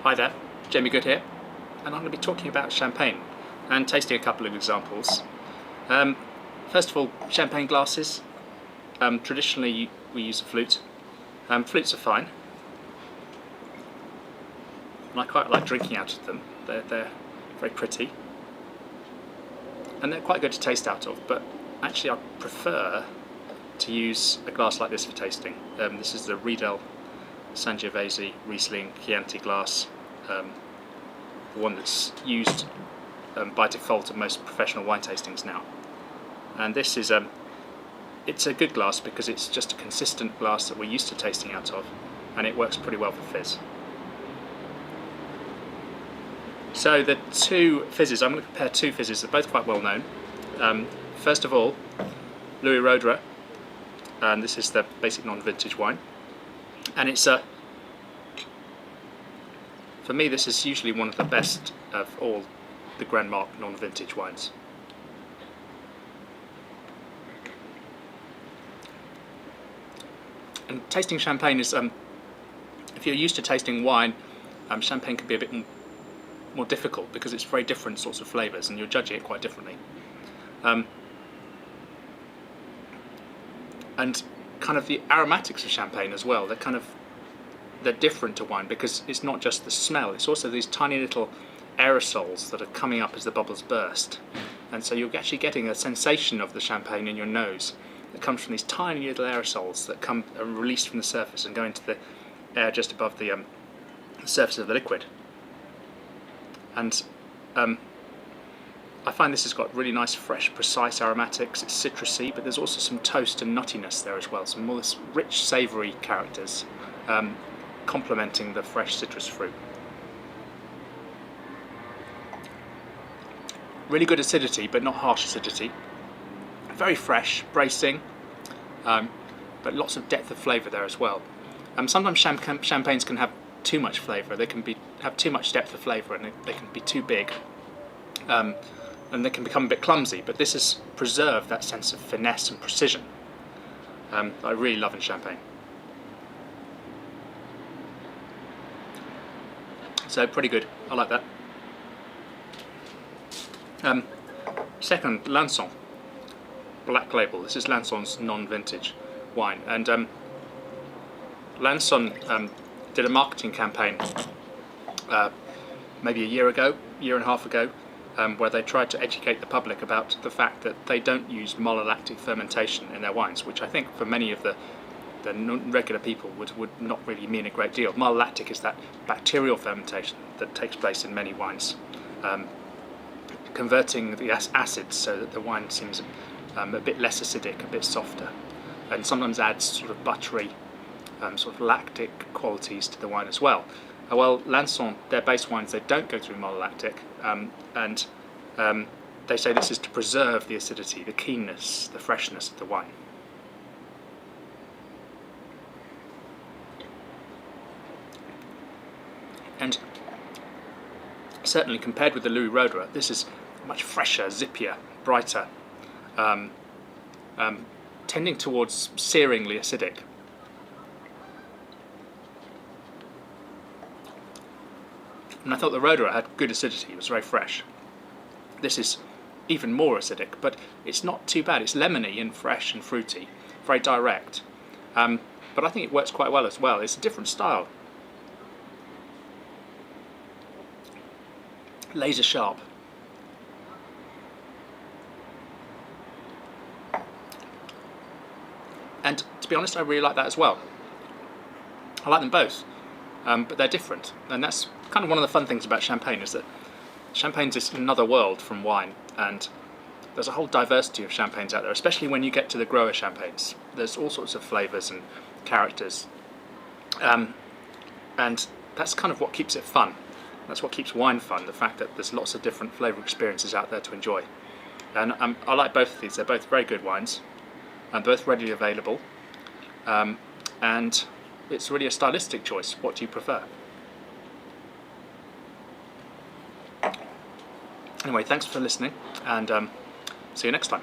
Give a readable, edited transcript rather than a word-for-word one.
Hi there, Jamie Goode here, and I'm going to be talking about champagne and tasting a couple of examples. First of all, champagne glasses. Traditionally we use a flute. Flutes are fine, and I quite like drinking out of them. They're very pretty, and they're quite good to taste out of, but actually I prefer to use a glass like this for tasting. This is the Roederer Sangiovese Riesling Chianti glass, the one that's used by default at most professional wine tastings now. And this is it's a good glass because it's just a consistent glass that we're used to tasting out of, and it works pretty well for fizz. So the two fizzes, I'm going to compare two fizzes that are both quite well known. First of all, Louis Roederer, and this is the basic non-vintage wine. And it's for me, this is usually one of the best of all the Grand Marque non-vintage wines. And tasting champagne is, if you're used to tasting wine, champagne can be a bit more difficult because it's very different sorts of flavours and you're judging it quite differently. And kind of the aromatics of champagne as well, they're different to wine because it's not just the smell, it's also these tiny little aerosols that are coming up as the bubbles burst. And so you're actually getting a sensation of the champagne in your nose that comes from these tiny little aerosols that are released from the surface and go into the air just above the surface of the liquid. And I find this has got really nice, fresh, precise aromatics. It's citrusy, but there's also some toast and nuttiness there as well, some more rich, savoury characters complementing the fresh citrus fruit. Really good acidity, but not harsh acidity. Very fresh, bracing, but lots of depth of flavour there as well. Sometimes champagnes can have too much flavour. They can have too much depth of flavour, and they can be too big. And they can become a bit clumsy, but this has preserved that sense of finesse and precision that I really love in champagne. So pretty good, I like that. Second, Lanson, black label. This is Lanson's non-vintage wine, and Lanson did a marketing campaign maybe a year and a half ago, where they tried to educate the public about the fact that they don't use malolactic fermentation in their wines, which I think for many of the regular people would not really mean a great deal. Malolactic is that bacterial fermentation that takes place in many wines, converting the acids so that the wine seems a bit less acidic, a bit softer, and sometimes adds sort of buttery, sort of lactic qualities to the wine as well. Well, Lanson, their base wines, they don't go through malolactic, and they say this is to preserve the acidity, the keenness, the freshness of the wine. And certainly compared with the Louis Roederer, this is much fresher, zippier, brighter, tending towards searingly acidic. And I thought the Roederer had good acidity, it was very fresh. This is even more acidic, but it's not too bad. It's lemony and fresh and fruity, very direct. But I think it works quite well as well. It's a different style. Laser sharp. And to be honest, I really like that as well. I like them both, but they're different. And that's kind of one of the fun things about champagne, is that champagne's is another world from wine, and there's a whole diversity of champagnes out there, especially when you get to the grower champagnes. There's all sorts of flavours and characters, and that's kind of what keeps it fun. That's what keeps wine fun, the fact that there's lots of different flavour experiences out there to enjoy. And I like both of these. They're both very good wines, and both readily available, and it's really a stylistic choice. What do you prefer? Anyway, thanks for listening, and see you next time.